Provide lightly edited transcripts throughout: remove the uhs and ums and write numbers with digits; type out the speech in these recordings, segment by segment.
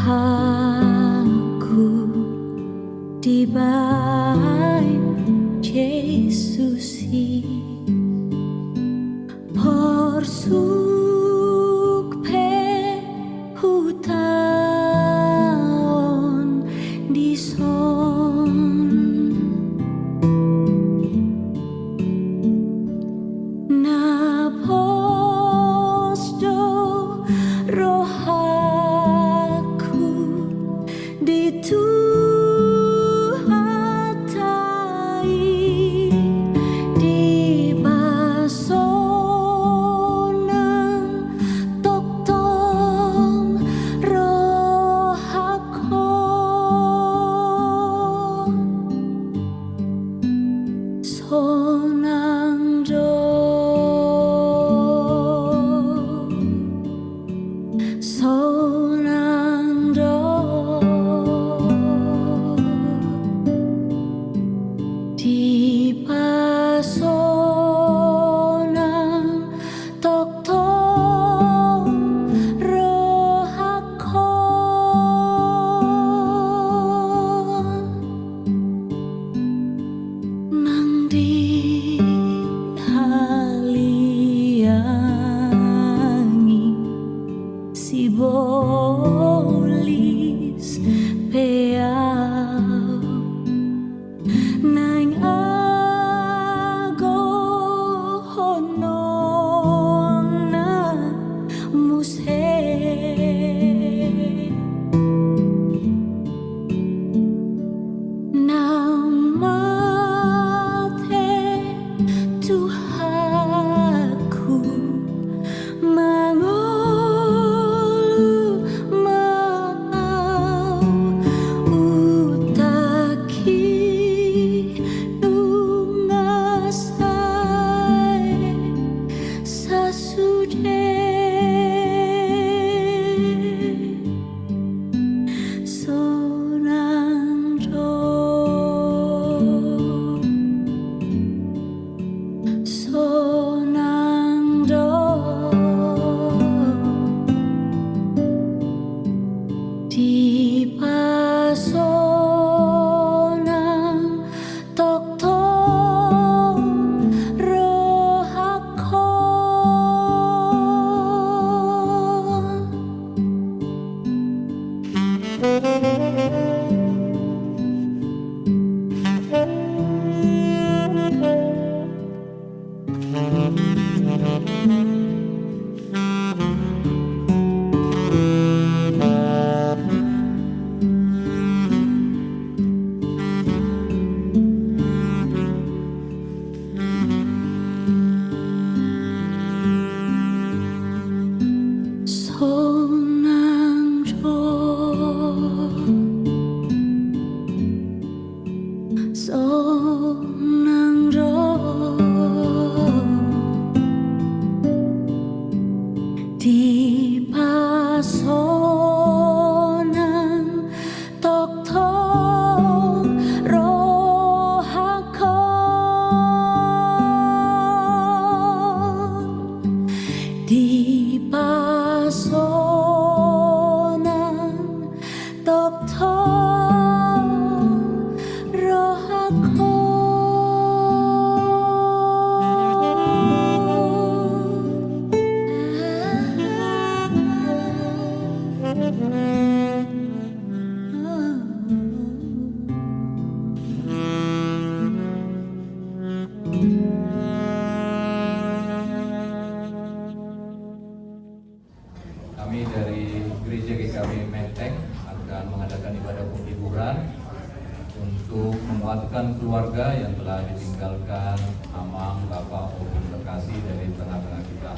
Aku dibain Yesusi porsuk pe hutaon di son na posdo rohaku dituhatai di basonang toktong rohako sonang sonando di pasonang toktong rohako nang di haliangi si bolis peau nang agohonon na mushe nang mate Tuhanku mangolu mau utaki dungasai sasude sonando sonando di pasonang toktong rohako sonando sonando di pasonang toktong rohako di pasonang toktong rohako Kami dari Gereja GKB Menteng akan mengadakan ibadah penghiburan untuk menguatkan keluarga yang telah ditinggalkan Amang, Bapak, Om Terkasih dari tengah-tengah kita.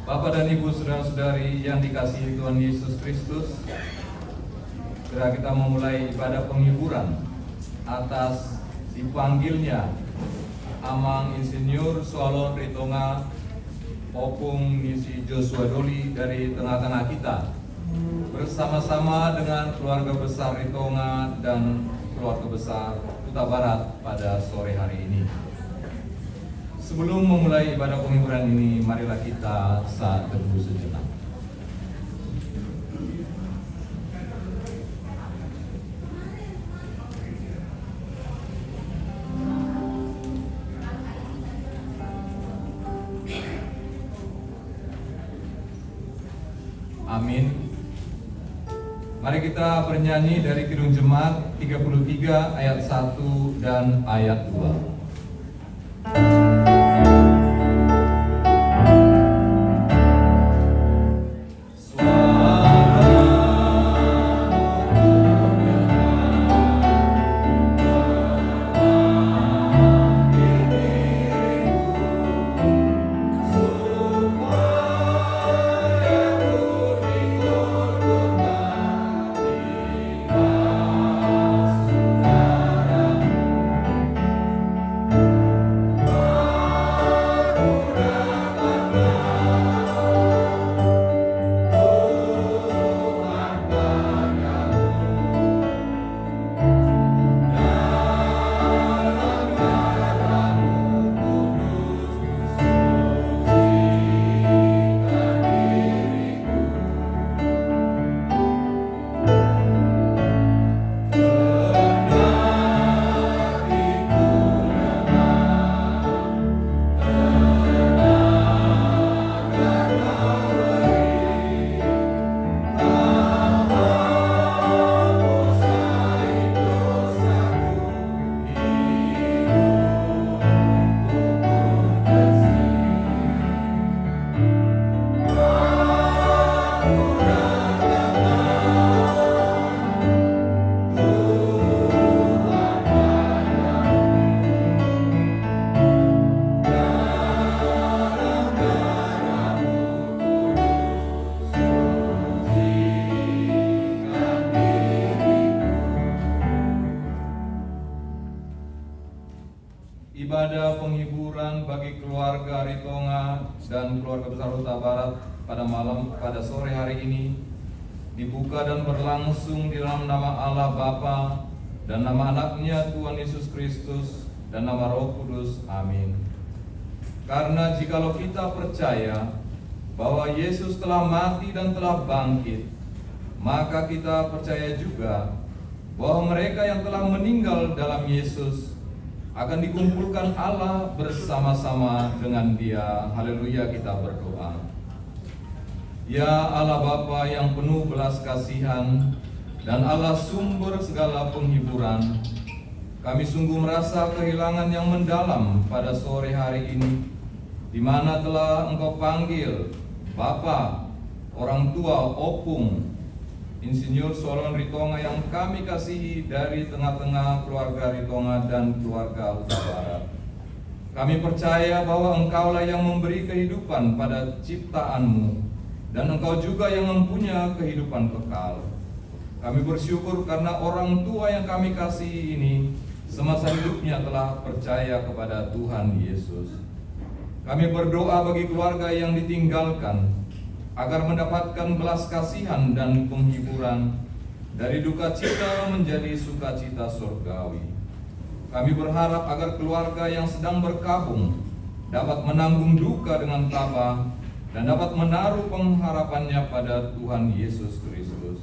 Bapak dan Ibu saudara-saudari yang dikasihi Tuhan Yesus Kristus, segera kita memulai ibadah penghiburan atas dipanggilnya Amang Insinyur Solon Ritonga Opung Nisi Joshua Doli dari tengah-tengah kita bersama-sama dengan keluarga besar Ritonga dan keluarga besar Kuta Barat pada sore hari ini. Sebelum memulai ibadah penghiburan ini, marilah kita saat teduh sejenak. Amin. Mari kita bernyanyi dari Kidung Jemaat 33 ayat 1 dan ayat 2. Ibadah penghiburan bagi keluarga Ritonga dan keluarga besar Huta Barat pada sore hari ini dibuka dan berlangsung di dalam nama Allah Bapa dan nama anaknya Tuhan Yesus Kristus dan nama Roh Kudus. Amin. Karena jikalau kita percaya bahwa Yesus telah mati dan telah bangkit, maka kita percaya juga bahwa mereka yang telah meninggal dalam Yesus akan dikumpulkan Allah bersama-sama dengan Dia. Haleluya, kita berdoa. Ya Allah Bapa yang penuh belas kasihan dan Allah sumber segala penghiburan, kami sungguh merasa kehilangan yang mendalam pada sore hari ini, di mana telah Engkau panggil Bapa, orang tua, opung, Insinyur Solon Ritonga yang kami kasihi dari tengah-tengah keluarga Ritonga dan keluarga Huta Barat. Kami percaya bahwa Engkaulah yang memberi kehidupan pada ciptaan-Mu dan Engkau juga yang mempunyai kehidupan kekal. Kami bersyukur karena orang tua yang kami kasihi ini semasa hidupnya telah percaya kepada Tuhan Yesus. Kami berdoa bagi keluarga yang ditinggalkan agar mendapatkan belas kasihan dan penghiburan dari duka cita menjadi sukacita surgawi. Kami berharap agar keluarga yang sedang berkabung dapat menanggung duka dengan tabah dan dapat menaruh pengharapannya pada Tuhan Yesus Kristus.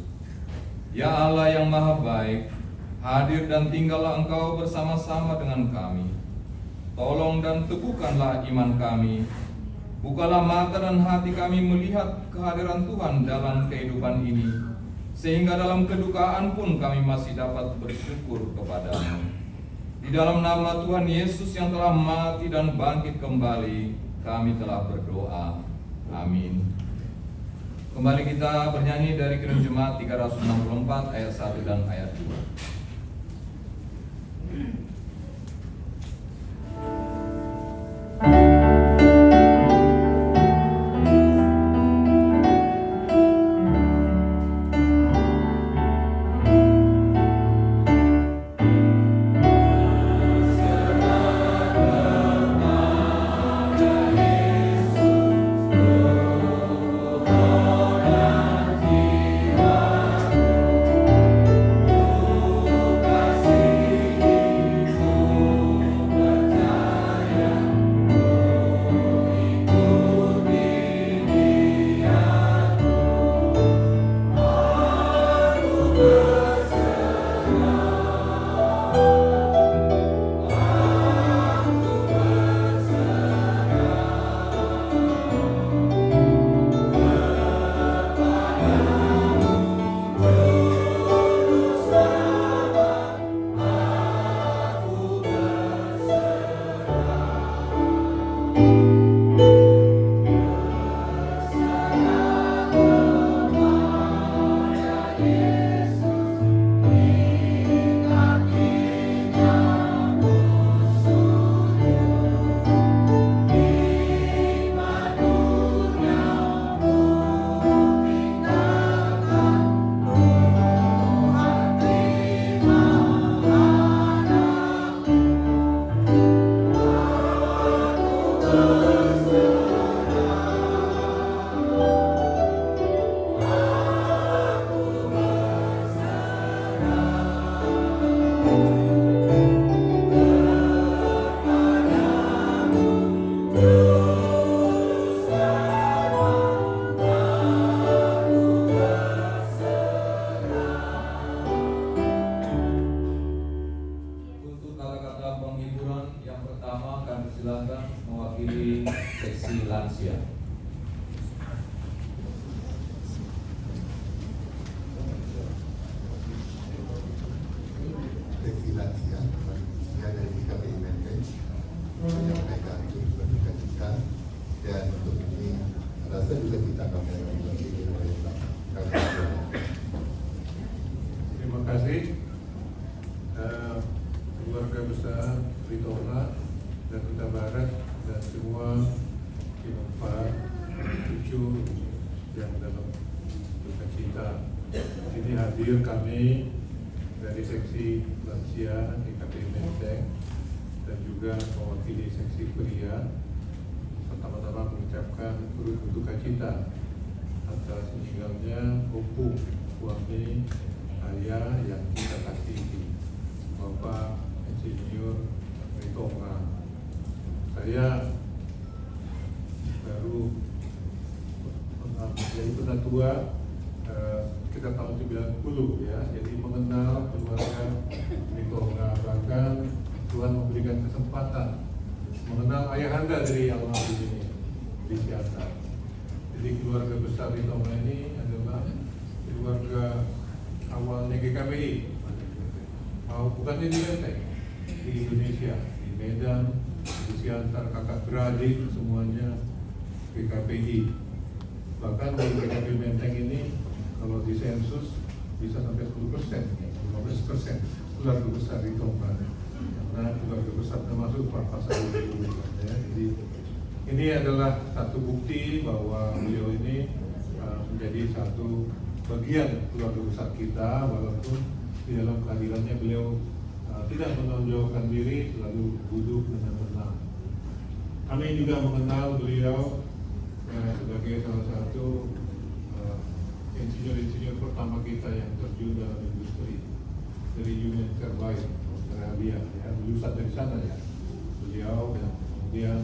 Ya Allah yang Maha Baik, hadir dan tinggallah Engkau bersama-sama dengan kami. Tolong dan teguhkanlah iman kami. Bukalah mata dan hati kami melihat kehadiran Tuhan dalam kehidupan ini, sehingga dalam kedukaan pun kami masih dapat bersyukur kepada-Mu. Di dalam nama Tuhan Yesus yang telah mati dan bangkit kembali, kami telah berdoa. Amin. Kembali kita bernyanyi dari Kidung Jemaat 364 ayat 1 dan ayat 2. Tuhan Untuk kata-kata penghiburan yang pertama kami silakan mewakili seksi lansia. Seksi lansia dari KPI Menteng menyampaikan berduka cita, dan untuk ini rasa juga kita akan mewakili oleh kakak. Terima kasih keluarga besar Ritonga dan Huta Barat dan semua Pak cucu yang dalam duka cita. Ini hadir kami dari seksi lansia KPI Menteng dan juga mewakili seksi pria. Pertama-tama mengucapkan turut berduka cita atas meninggalnya opung suami ayah yang kita kasihi, Bapak Insinyur Ritonga. Saya baru yaitu tua kita tahun 90 ya, jadi mengenal keluarga Ritonga, bahkan Tuhan memberikan kesempatan mengenal ayahanda dari almarhum ini di Siantar. Jadi keluarga besar Ritonga ini adalah keluarga awalnya GKPI, bukan di Menteng, di Indonesia, di Medan, di Siantar, kakak beradik semuanya GKPI. Bahkan di GKPI Menteng ini kalau di sensus bisa sampai 10%, 15% keluarga besar di Ritonga, karena keluarga besar termasuk Pak Pasal ya. Jadi ini adalah satu bukti bahwa beliau ini menjadi satu bagian keluarga besar kita, walaupun di dalam kehadirannya beliau tidak menonjolkan diri, selalu duduk dengan tenang. Kami juga mengenal beliau sebagai salah satu insinyur-insinyur pertama kita yang terjun dalam industri dari Union Carbide Australia, ya, lulusan dari sana ya. Beliau dan kemudian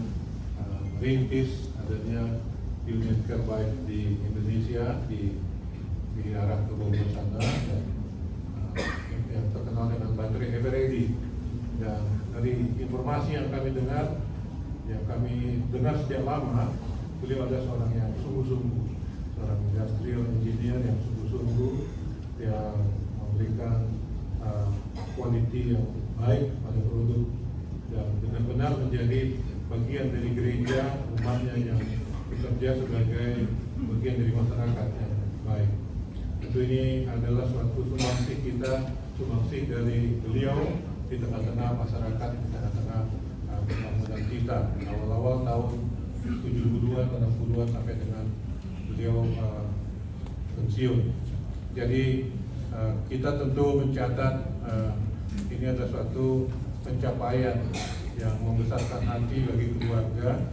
merintis adanya Union Carbide di Indonesia di arah ke Bogor sana, dan yang terkenal dengan baterai Eveready. Dan dari informasi yang kami dengar sejak lama, beliau adalah seorang yang sungguh-sungguh, seorang industrial engineer yang sungguh-sungguh, yang memberikan quality yang baik pada produk dan benar-benar menjadi bagian dari gereja umatnya yang bekerja sebagai bagian dari masyarakat yang baik. Tentu ini adalah suatu sumbangsih kita, sumbangsih dari beliau di tengah-tengah masyarakat, di tengah-tengah pembangunan kita. Awal-awal tahun 70-an, 60-an sampai dengan beliau pensiun. Jadi kita tentu mencatat ini adalah suatu pencapaian yang membesarkan hati bagi keluarga.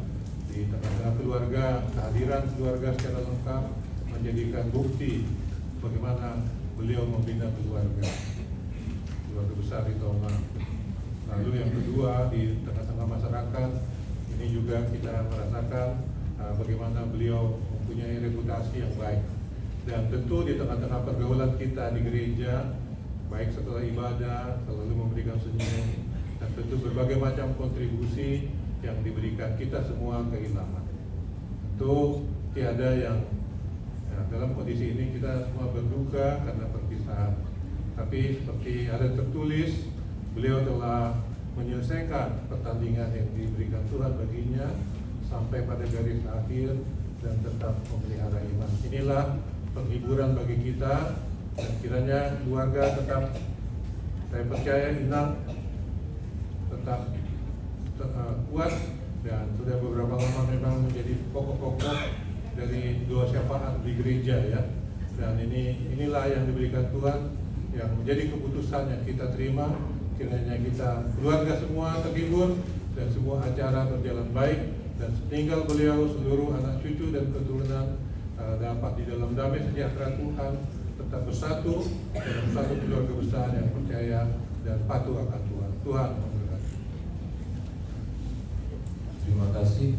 Di tengah-tengah keluarga, kehadiran keluarga secara lengkap menjadikan bukti bagaimana beliau membina keluarga besar di Ritonga. Lalu yang kedua, di tengah-tengah masyarakat ini juga kita merasakan bagaimana beliau mempunyai reputasi yang baik. Dan tentu di tengah-tengah pergaulan kita di gereja, baik setelah ibadah, selalu memberikan senyum, dan tentu berbagai macam kontribusi yang diberikan kita semua kehilangan. Tentu tiada yang dalam kondisi ini kita semua berduka karena perpisahan. Tapi seperti ada tertulis, beliau telah menyelesaikan pertandingan yang diberikan Tuhan baginya sampai pada garis akhir dan tetap memelihara iman. Inilah penghiburan bagi kita Dan kiranya keluarga tetap, saya percaya Inang tetap kuat, dan sudah beberapa lama memang menjadi pokok-pokok dari doa syafaat di gereja ya. Dan inilah yang diberikan Tuhan, yang menjadi keputusan yang kita terima. Kiranya kita keluarga semua terhibur dan semua acara berjalan baik, dan setinggal beliau seluruh anak cucu dan keturunan dapat di dalam damai sejahtera Tuhan, tetap bersatu dalam satu keluarga besar yang percaya dan patuh akan Tuhan. Tuhan memberkati. Terima kasih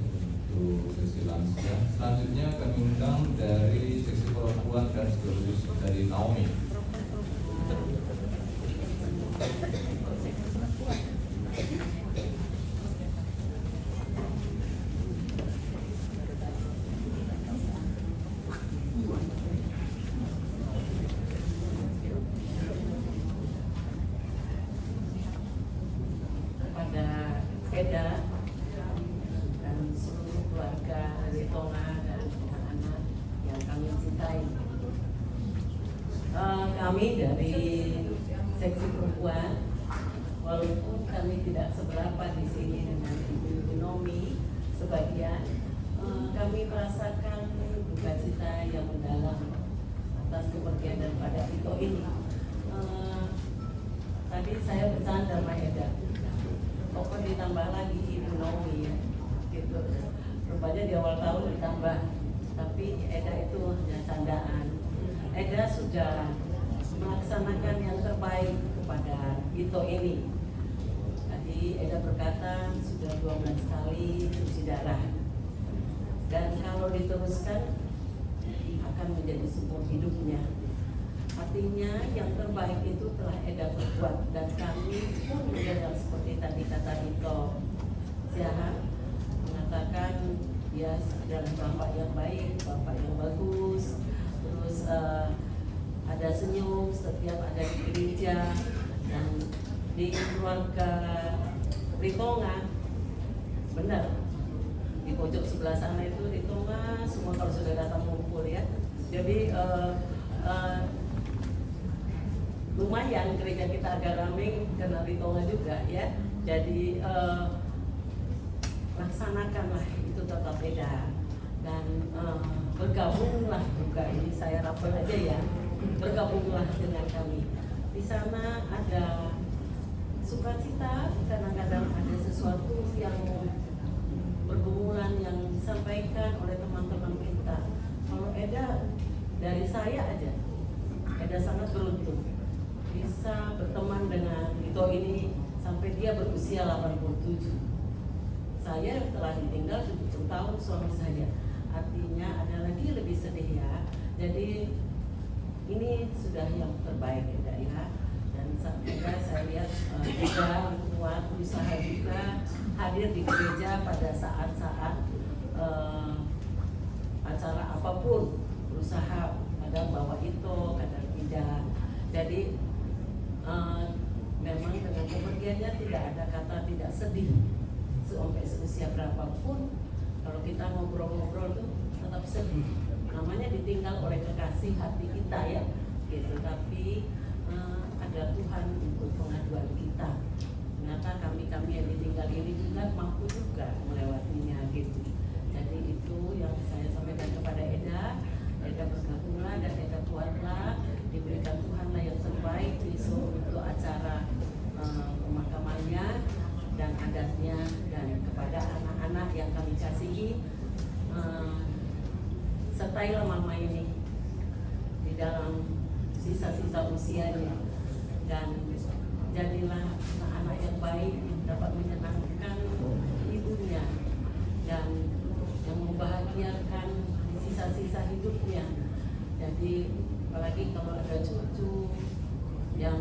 untuk sesi lansia. Selanjutnya kami undang dari seksi perempuan dan sekaligus dari Naomi. Kepada Eda dan seluruh keluarga Ritonga dan anak-anak yang kami cintai, kami dari seksi perempuan, walaupun kami tidak seberapa di sini dengan Ibu Nomi sebagian, kami merasakan duka cita yang mendalam atas kepergian daripada Tito ini. Tadi saya bercanda sama Eda, kok ditambah lagi Ibu Nomi ya, gitu. Rupanya di awal tahun ditambah, tapi Eda itu hanya candaan. Eda sudah melaksanakan yang terbaik kepada Tito ini. Tadi Eda berkata sudah 12 kali cuci darah, dan kalau diteruskan akan menjadi seumur hidupnya. Artinya yang terbaik itu telah Eda berbuat, dan kami pun menjaga seperti tadi kata Tito Siahaan mengatakan dia adalah bapak yang baik, bapak yang bagus, terus ada senyum setiap ada di gereja, dan di keluarga Ritonga benar di pojok sebelah sana itu Ritonga semua kalau sudah datang ngumpul ya. Jadi lumayan gereja kita agak ramai karena Ritonga juga ya. Jadi laksanakanlah itu tetap beda, dan bergabunglah juga, ini saya rapel aja ya, bergabunglah dengan kami. Di sana ada sukacita, kadang-kadang ada sesuatu yang bergumulan yang disampaikan oleh teman-teman kita. Kalau Eda, dari saya aja, Eda sangat beruntung bisa berteman dengan Tito ini sampai dia berusia 87. Saya telah ditinggal 70 tahun suami saya. Artinya ada lagi lebih sedih ya. Jadi ini sudah yang terbaik Eda ya. Dan saya lihat juga kuat usaha juga hadir di gereja pada saat-saat acara apapun, berusaha kadang bawa itu, kadang tidak. Jadi memang dengan kepergiannya tidak ada kata tidak sedih. Sampai seusia berapapun, kalau kita ngobrol-ngobrol tuh tetap sedih. Namanya ditinggal oleh kekasih hati kita ya, gitu. Tapi ada Tuhan untuk pengaduan kita. Ternyata kami yang ditinggal ini juga mampu juga melewatinya, gitu. Jadi itu yang saya sampaikan kepada Eda. Eda bergabunglah dan Eda kuatlah, diberikan Tuhanlah yang terbaik besok untuk acara pemakamannya dan adatnya, dan kepada anak-anak yang kami kasihi, sertailah mama ini di dalam sisa-sisa usianya, dan jadilah anak-anak yang baik yang dapat menyenangkan ibunya dan yang membahagiakan di sisa-sisa hidupnya. Jadi apalagi kalau ada cucu yang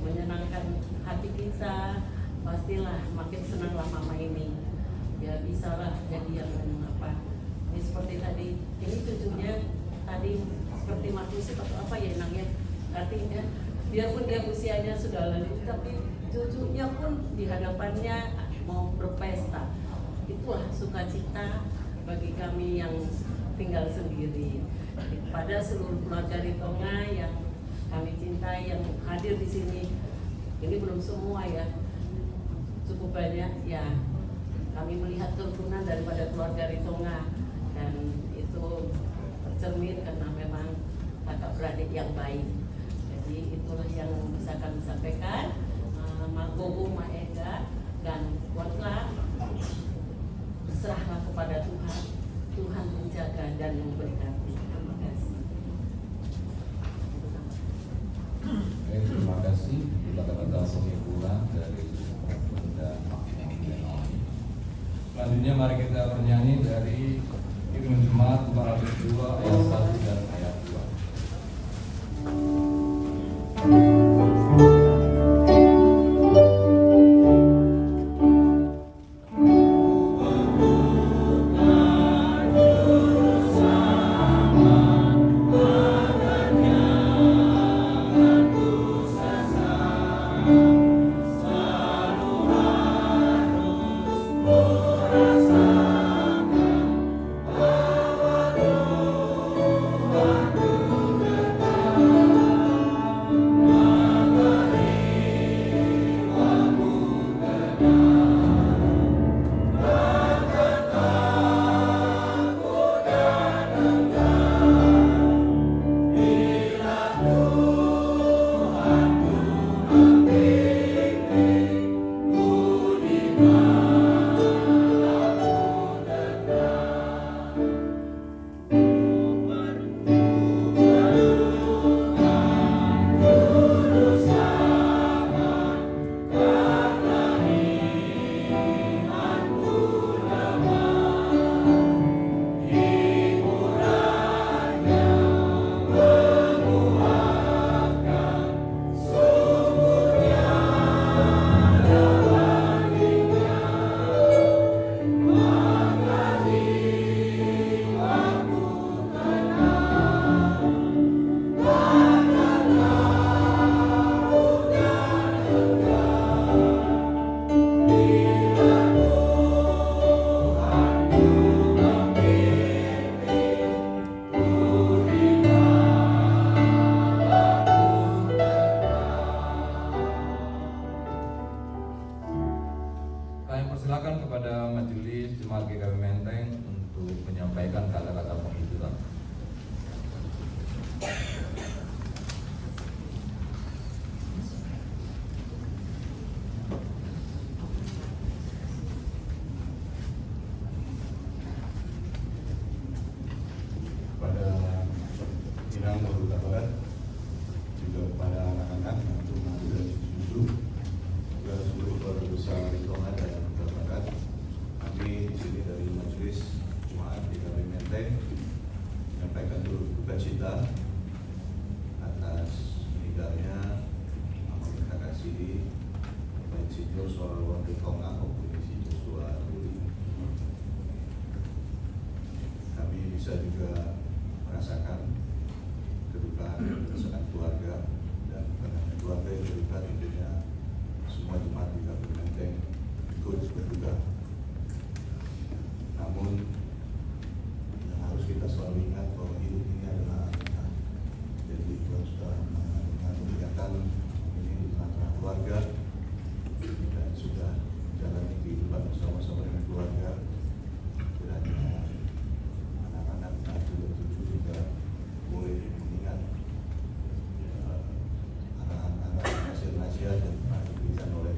menyenangkan hati kita, pastilah makin senanglah mama ini. Ya bisalah jadi yang apa. Ini seperti tadi, ini cucunya tadi seperti Markus atau apa ya namanya. Artinya biarpun dia usianya sudah lanjut, tapi cucunya pun di hadapannya mau berpesta. Itulah sukacita bagi kami yang tinggal sendiri. Kepada seluruh keluarga Ritonga yang hadir di sini. Ini belum semua ya, cukup banyak ya. Kami melihat kerukunan daripada keluarga Ritonga, dan itu tercermin karena memang kakak beradik yang baik. Jadi itulah yang bisa kami sampaikan. Mak Gogo, Mak Eda, dan kuatlah, berserahlah kepada Tuhan. Tuhan menjaga dan memberkati. Terima kasih. Terima kasih. Kita kata penghiburan dari Bunda Makmum Denoni. Selanjutnya mari kita bernyanyi dari Irun Jemaat 402 ayat 1 dan ayat 2. Persilakan kepada Majelis Jemaat GKP Menteng untuk menyampaikan kata-kata penghiburan. Pada Inang Maluka Barat, juga kepada anak-anak untuk mengambil cucu, juga seluruh keluarga besar Ritonga dan Barat. Kami di sini dari Majelis Jemaat GKP Menteng menyampaikan duka cita atas meninggalnya Almarhum Kakak Sidi baik si Joshua Ritonga maupun si Joshua Ruli. Kami bisa juga merasakan kedukaan keluarga, dan karena keluarga yang berduka tentunya semua jemaat di GKP Menteng ikut berduka. Namun yang harus kita selalu ingat bahwa hidup ini adalah anugerah. Jadi Tuhan sudah mengaruniakan ini di tengah-tengah keluarga dan sudah menjalani kehidupan bersama-sama dengan keluarga. Kiranya anak-anak dan cucu juga boleh mengingat arahan-arahan nasihat-nasihat yang pernah diberikan oleh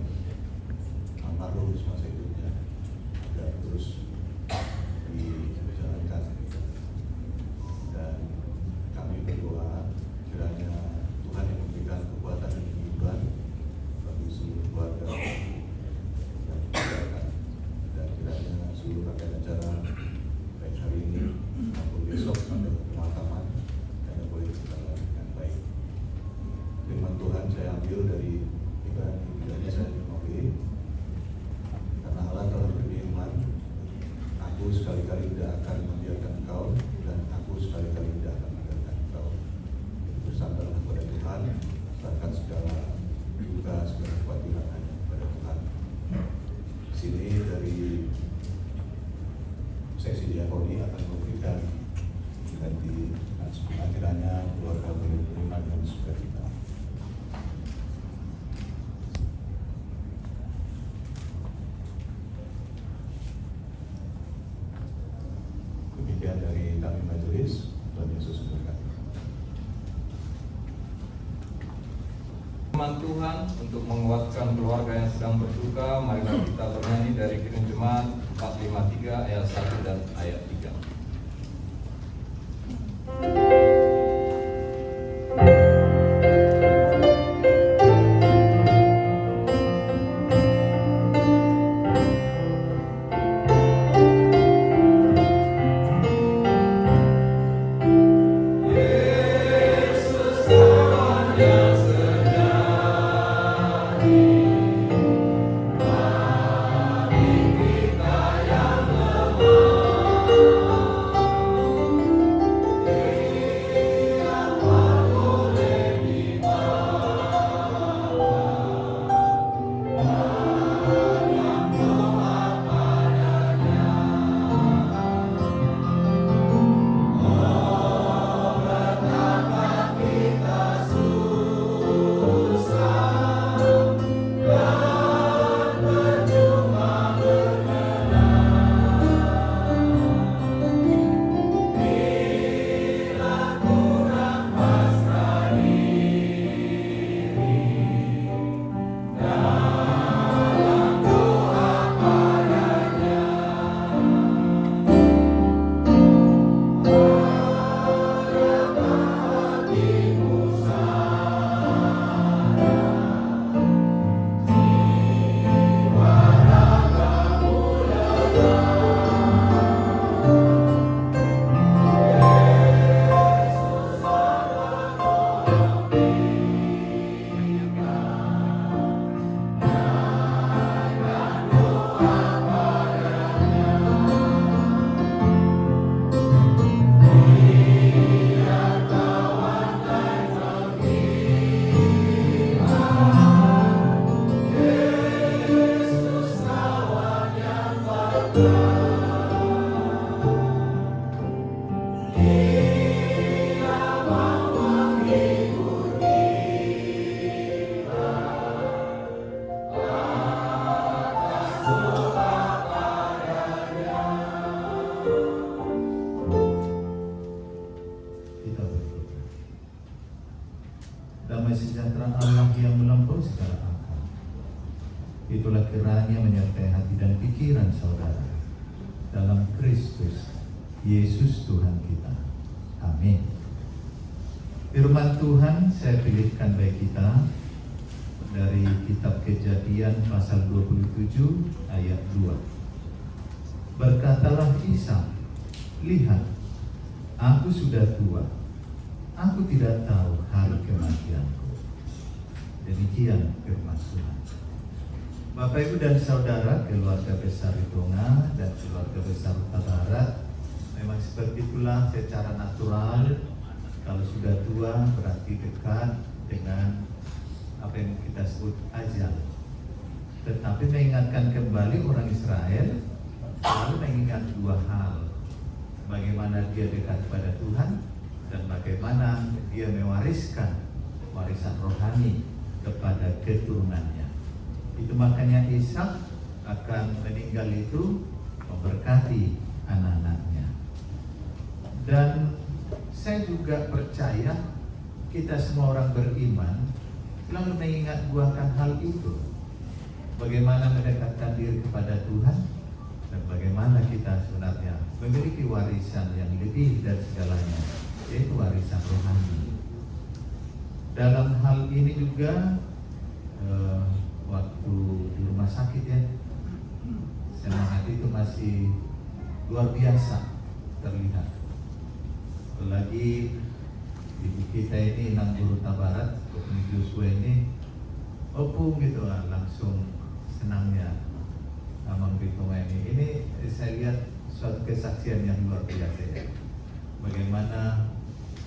almarhum semasa hidupnya agar terus dijalankan. Dan kami berdoa kiranya Tuhan yang memberikan kekuatan dan kehidupan bagi seluruh keluarga dan keluarga, dan kiranya seluruh rangkaian acara baik hari ini maupun besok sampai pemakaman karena boleh berjalan dengan baik. Firman Tuhan saya ambil dari Ibrani saya menulis, karena Allah telah berfirman, aku sekali-kali tidak akan membiarkan engkau, dan aku sekali-kali tidak akan meninggalkan engkau. Bersandarlah kepada Tuhan, serahkan segala duka, segala kekhawatiran hanya kepada Tuhan. Di sini dari seksi diakoni akan memberikan ganti kiranya keluarga menerima dengan sukacita. Firman Tuhan untuk menguatkan keluarga yang sedang berduka. Marilah kita bernyanyi dari Kirim Jemaat 453 ayat 1 dan ayat 3. Kita berdoa. Damai sejahtera Allah yang melampaui segala akal, itulah kiranya menyertai hati dan pikiran saudara dalam Kristus Yesus Tuhan kita. Amin. Firman Tuhan saya pilihkan bagi kita dari kitab Kejadian pasal 27 ayat 2. Berkatalah Ishak, lihat, aku sudah tua, aku tidak tahu hari kematianku. Demikian firman Tuhan. Bapak Ibu dan Saudara, keluarga besar Ritonga dan keluarga besar Huta Barat, memang seperti itulah secara natural. Kalau sudah tua berarti dekat dengan apa yang kita sebut ajal. Tetapi mengingatkan kembali orang Israel selalu mengingat dua hal: bagaimana dia dekat pada Tuhan dan bagaimana dia mewariskan warisan rohani kepada keturunannya. Itu makanya Ishak akan meninggal itu memberkati anak-anaknya. Dan saya juga percaya kita semua orang beriman selalu mengingat dua hal itu: bagaimana mendekatkan diri kepada Tuhan dan bagaimana kita sebenarnya memiliki warisan yang lebih dari segalanya, yaitu warisan rohani. Dalam hal ini juga waktu di rumah sakit ya, semangat itu masih luar biasa terlihat. Apalagi ibu kita ini Nang Guru Tabarat, Joshua ini opung gitu lah, langsung senangnya Amang Ritonga ini saya lihat suatu kesaksian yang luar biasa ya. Bagaimana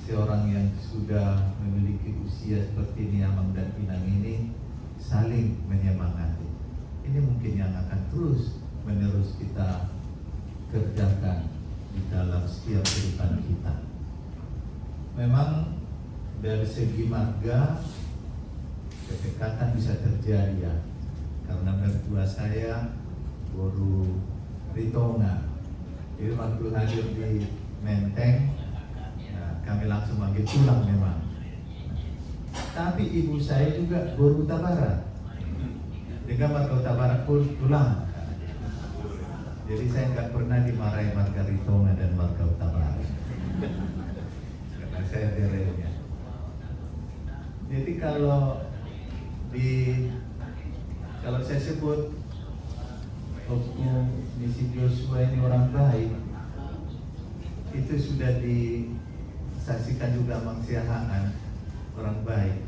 seorang yang sudah memiliki usia seperti ini, Amang dan Inang ini, saling menyemangati. Ini mungkin yang akan terus menerus kita kerjakan di dalam setiap kehidupan kita. Memang dari segi marga kedekatan bisa terjadi ya, karena mertua saya Guru Ritonga. Jadi waktu hadir di Menteng, nah, kami langsung manggil pulang memang. Tapi ibu saya juga guru Utabarat. Dengan warga Utabarat pun pulang. Jadi saya nggak pernah dimarahi warga Ritonga dan warga Utabarat. Karena saya derenya. Jadi kalau saya sebut hukum misi Joshua ini orang baik, itu sudah disaksikan juga maksiahaan orang baik.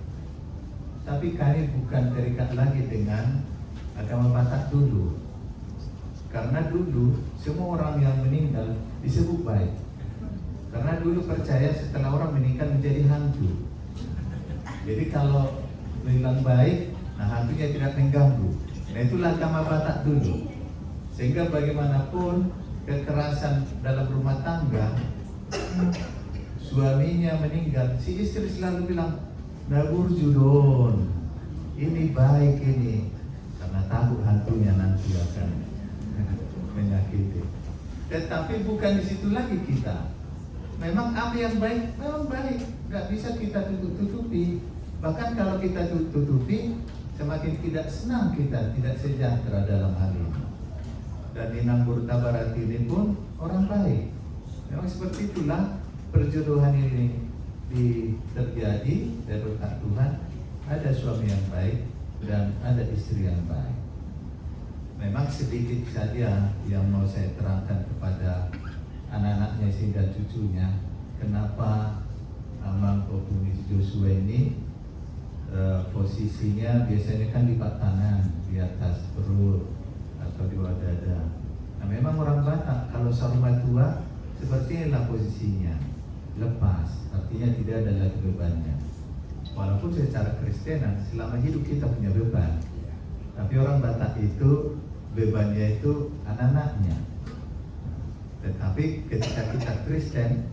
Tapi kami bukan terikat lagi dengan agama Batak dulu. Karena dulu semua orang yang meninggal disebut baik. Karena dulu percaya setelah orang meninggal menjadi hantu. Jadi kalau bilang baik, nah hantunya tidak mengganggu. Nah itulah agama Batak dulu. Sehingga bagaimanapun kekerasan dalam rumah tangga, suaminya meninggal, si istri selalu bilang, "Nabur judon, ini baik ini," karena takut hantunya nanti akan menyakiti. Tetapi bukan di situ lagi kita. Memang apa yang baik, memang baik, nggak bisa kita tutup-tutupi. Bahkan kalau kita tutupi, semakin tidak senang kita, tidak sejahtera dalam hal ini. Dan di Nanggur Utabarat ini pun orang baik. Memang seperti itulah perjodohan ini terjadi dari berkat Tuhan. Ada suami yang baik dan ada istri yang baik. Memang sedikit saja yang mau saya terangkan kepada anak-anaknya sih dan cucunya, kenapa Amang Komunis Joshua ini posisinya biasanya kan lipat tangan di atas perut atau di bawah dada. Nah memang orang Batak kalau sarung tua seperti inilah posisinya, lepas, artinya tidak ada lagi bebannya. Walaupun secara Kristenan selama hidup kita punya beban, tapi orang Batak itu bebannya itu anak-anaknya. Tetapi ketika kita Kristen,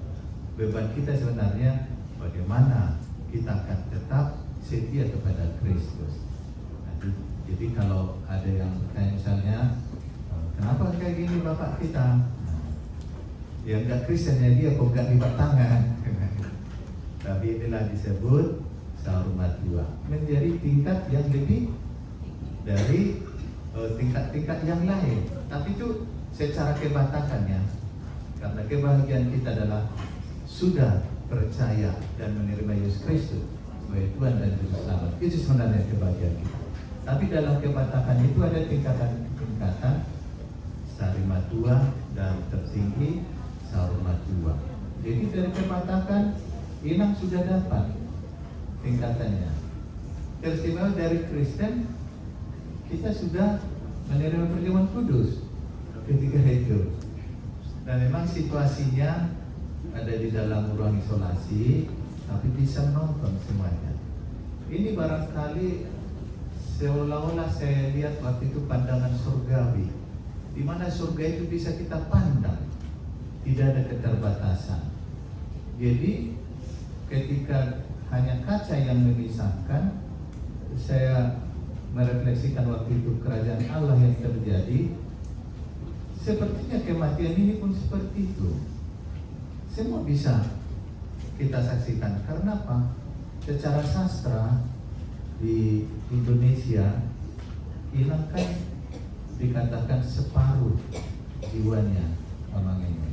beban kita sebenarnya bagaimana kita akan tetap setia kepada Kristus. Jadi kalau ada yang bertanya misalnya, kenapa kayak gini bapak kita? Ya enggak Kristennya dia kok enggak lipat tangan. Tapi inilah disebut sarumatua, menjadi tingkat yang lebih dari tingkat-tingkat yang lain. Tapi itu secara kebatakannya, karena kebahagiaan kita adalah sudah percaya dan menerima Yesus Kristus sebagai Tuhan dan Juru Selamat. Itu sebenarnya kebahagiaan kita. Tapi dalam kebatakan itu ada tingkatan sarimatua dan tertinggi sarumatua. Jadi dari kebatakan Inang sudah dapat tingkatannya. Teristimewa dari Kristen, kita sudah menerima perjamuan kudus ketika itu. Dan memang situasinya ada di dalam ruang isolasi, tapi bisa menonton semuanya. Ini barangkali seolah-olah saya lihat waktu itu pandangan surgawi, di mana surga itu bisa kita pandang, tidak ada keterbatasan. Jadi ketika hanya kaca yang memisahkan, saya merefleksikan waktu itu kerajaan Allah yang terjadi. Sepertinya kematian ini pun seperti itu. Semua bisa kita saksikan. Karena apa? Secara sastra di Indonesia Inang kan dikatakan separuh jiwanya Amang ini.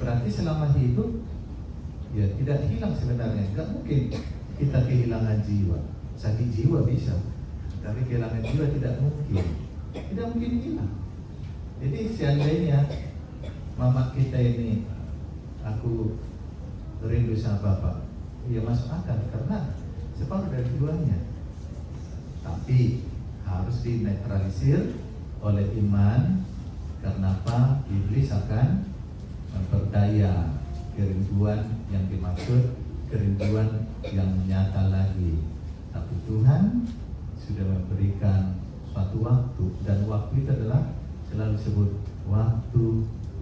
Berarti selama hidup ya tidak hilang sebenarnya. Enggak mungkin kita kehilangan jiwa. Sakit jiwa bisa, tapi kehilangan jiwa tidak mungkin. Tidak mungkin hilang. Jadi seandainya mama kita ini, aku rindu sama bapak, ya masuk akal karena separuh dari keduanya. Tapi harus dinetralisir oleh iman. Karena apa? Iblis akan memperdaya kerinduan yang dimaksud, kerinduan yang nyata lagi. Tapi Tuhan sudah memberikan suatu waktu, dan waktu itu adalah selalu disebut waktu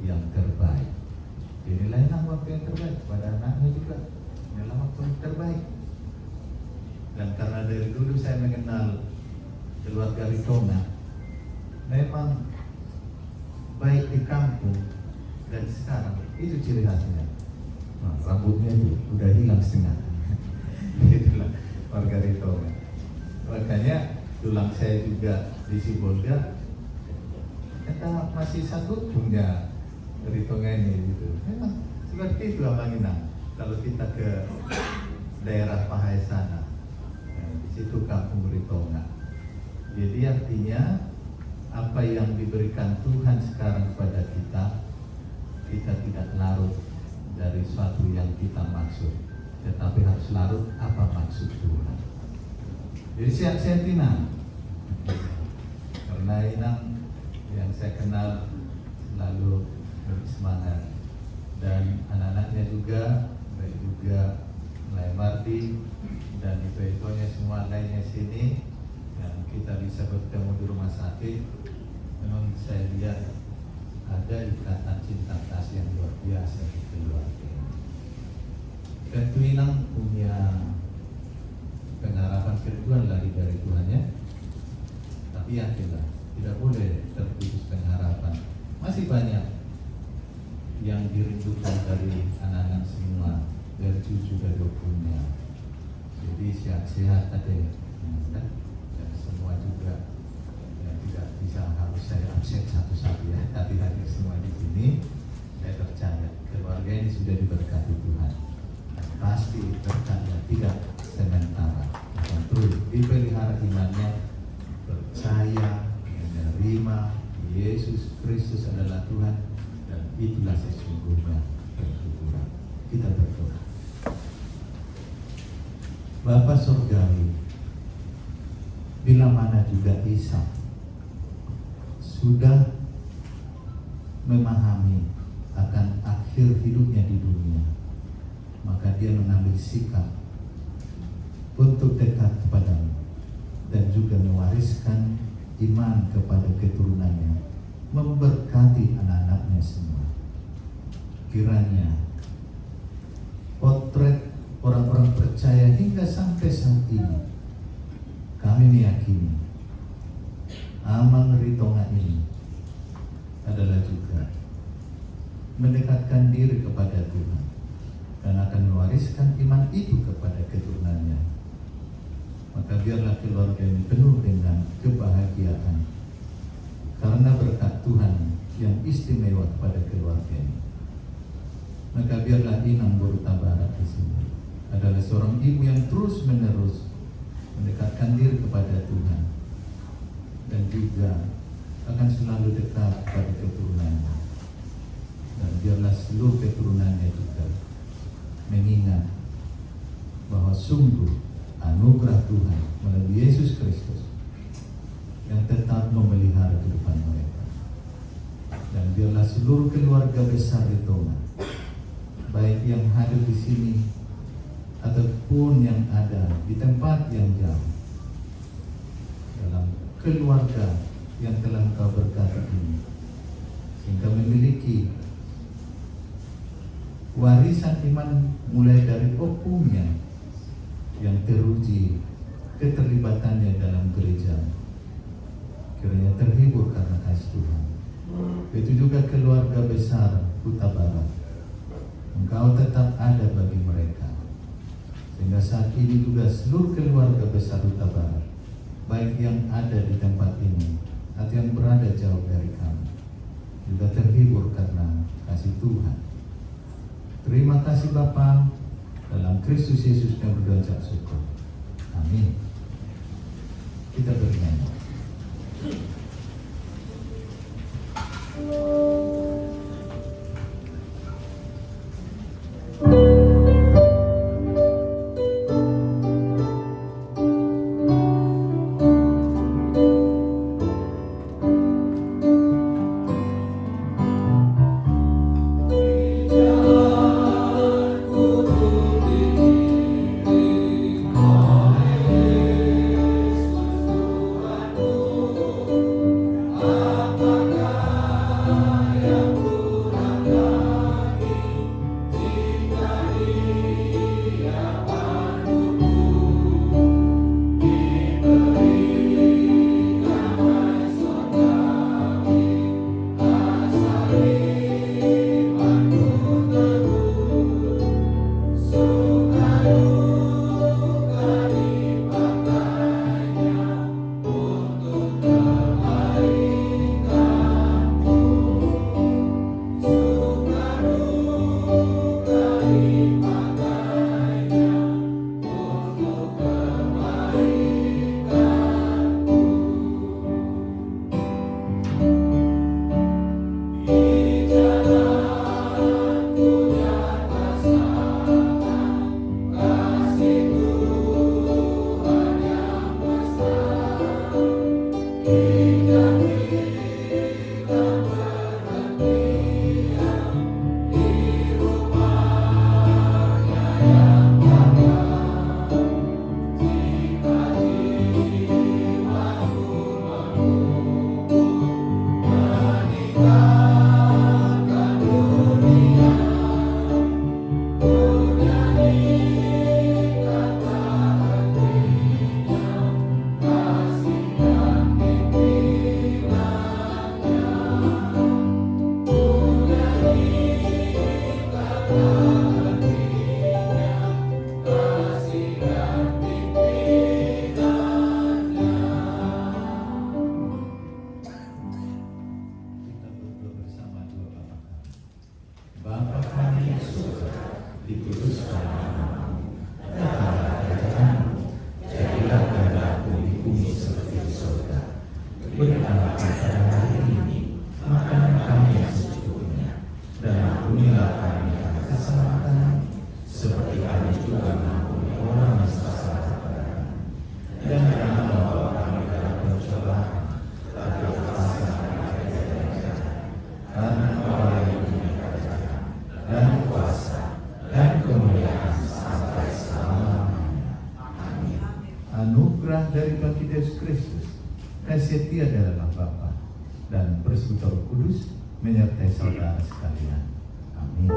yang terbaik. Inilah waktu yang terbaik pada anaknya juga. Inilah waktu yang terbaik. Dan karena dari dulu saya mengenal keluarga Ritonga, memang baik di kampung dan sekarang itu ciri khasnya. Nah, rambutnya itu udah hilang setengah. Itulah. warga Ritonga. Makanya tulang saya juga di Sibolga, kita masih satu punya Ritonga ini gitu. Memang seperti itu Abang Inang. Kalau kita ke daerah Pahai sana, di situ kampung Ritonga. Jadi artinya apa yang diberikan Tuhan sekarang kepada kita, kita tidak larut dari suatu yang kita maksud, tetapi harus larut apa maksud Tuhan. Jadi siap-siap Inang, karena Inang yang saya kenal selalu bersemangat, dan anak-anaknya juga, baik juga Lai Mardi dan itu-itunya semua lainnya sini, yang kita bisa bertemu di rumah sakit. Memang saya lihat ada ikatan cinta kasih yang luar biasa di keluarga ini. Tentu Inang punya pengharapan kerinduan lagi dari Tuhan ya, tapi yakinlah tidak boleh terputus pengharapan. Masih banyak yang dirindukan dari anak-anak semua, dari cucu dari punya. Jadi sehat-sehat tadi, dan semua juga yang tidak bisa harus saya absen satu-satu ya, tapi hadir semua di sini. Saya percaya keluarga ini sudah diberkati Tuhan. Pasti percaya tidak sementara, akan terus dipelihara imannya, percaya menerima Yesus Kristus adalah Tuhan, dan itulah sesungguhnya kesyukuran. Kita berdoa. Bapa Surgawi, bila mana juga Isa sudah memahami akan akhir hidupnya di dunia, maka dia mengambil sikap untuk dekat kepadamu dan juga mewariskan iman kepada keturunannya, memberkati anak-anaknya semua. Kiranya potret orang-orang percaya hingga sampai saat ini, kami meyakini Amang Ritonga ini adalah juga mendekatkan diri kepada Tuhan dan akan mewariskan iman itu kepada keturunannya. Maka biarlah keluarga ini penuh dengan kebahagiaan karena berkat Tuhan yang istimewa kepada keluarga ini. Maka biarlah Inang Boruta Barat di sini adalah seorang ibu yang terus menerus mendekatkan diri kepada Tuhan dan juga akan selalu dekat kepada keturunannya. Dan biarlah seluruh keturunannya juga mengingat bahwa sungguh anugerah Tuhan melalui Yesus Kristus yang tetap memelihara kehidupan mereka. Dan biarlah seluruh keluarga besar Ritonga, baik yang hadir di sini ataupun yang ada di tempat yang jauh, dalam keluarga yang telah Engkau berkati ini, sehingga memiliki warisan iman mulai dari opungnya yang teruji keterlibatannya dalam gereja, kiranya terhibur karena kasih Tuhan. Itu juga keluarga besar Huta Barat, Engkau tetap ada bagi mereka, sehingga saat ini juga seluruh keluarga besar Huta Barat, baik yang ada di tempat ini atau yang berada jauh dari kami, juga terhibur karena kasih Tuhan. Terima kasih Bapa, dalam Kristus Yesus kami berdoa syukur. Amin. Kita bernyanyi. Yesus Tuhan anugerah dari Tuhan kita Yesus Kristus, kasih setia dari Allah Bapa, dan persekutuan Roh Kudus menyertai saudara sekalian. Amin.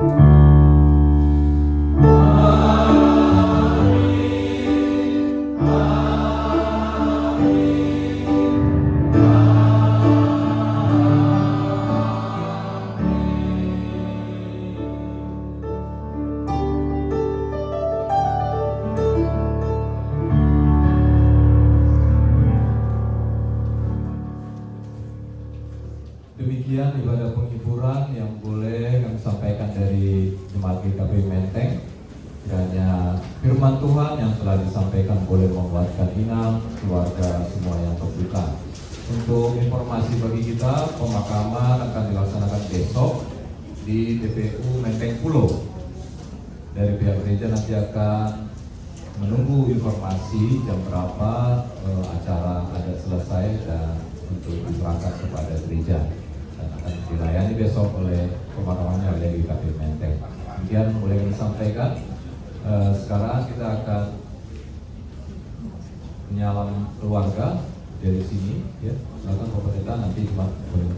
Demikian ibadah penghiburan yang boleh kami sampaikan dari Jemaat GKP Menteng. Kiranya firman Tuhan yang telah disampaikan boleh menguatkan Inam, keluarga semua yang berduka. Untuk informasi bagi kita, pemakaman akan dilaksanakan besok di TPU Menteng Pulo. Dari pihak gereja nanti akan menunggu informasi jam berapa acara adat selesai dan untuk diserahkan kepada gereja, dan akan dilayani besok oleh pemakamannya oleh GKP Menteng. Kemudian boleh disampaikan. Sekarang kita akan menyalam keluarga dari sini, ya. Silakan Bapak Pendeta, nanti cuma boleh.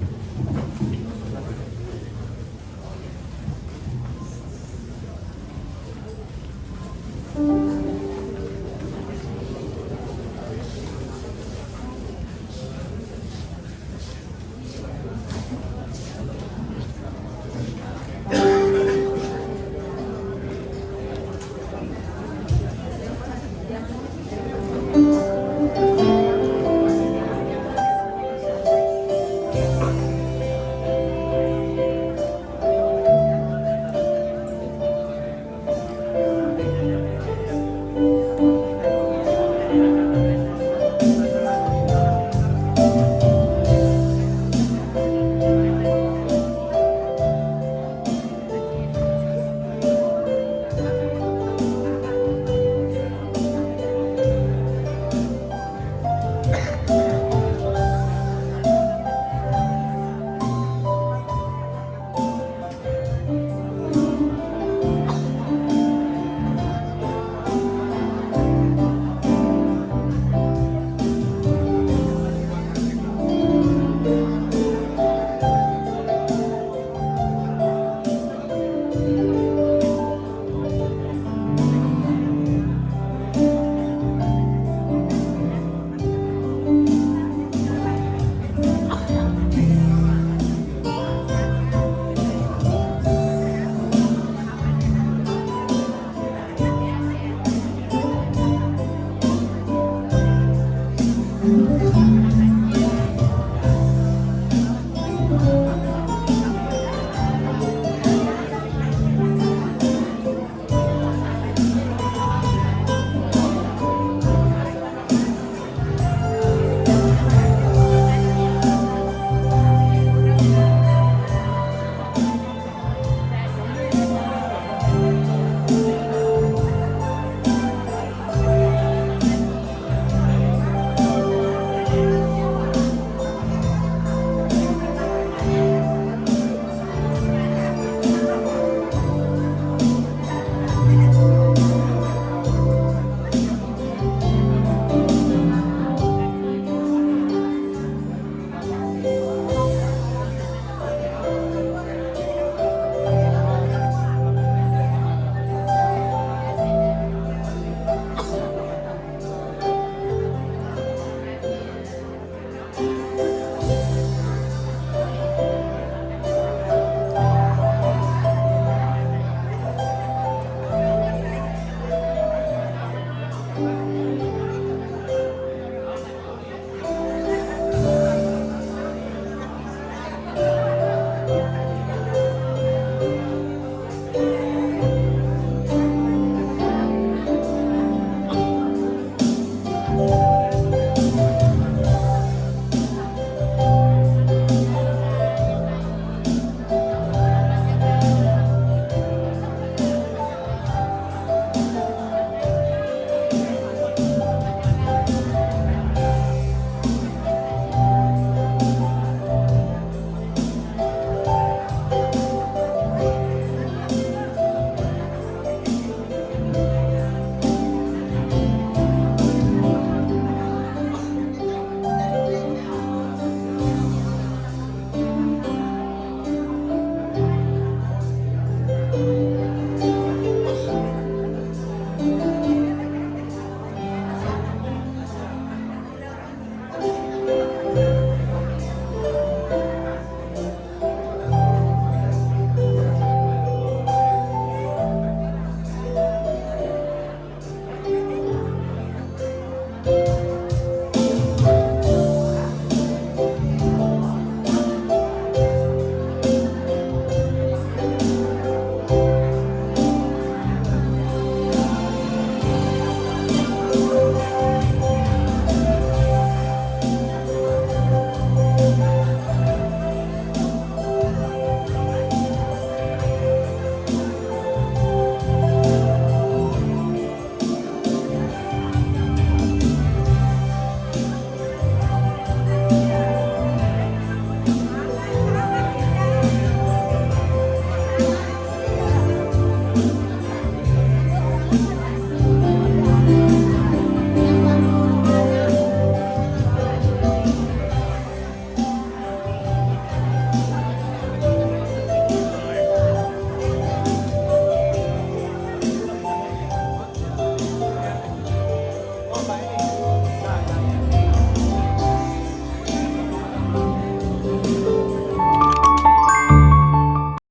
Tuhan.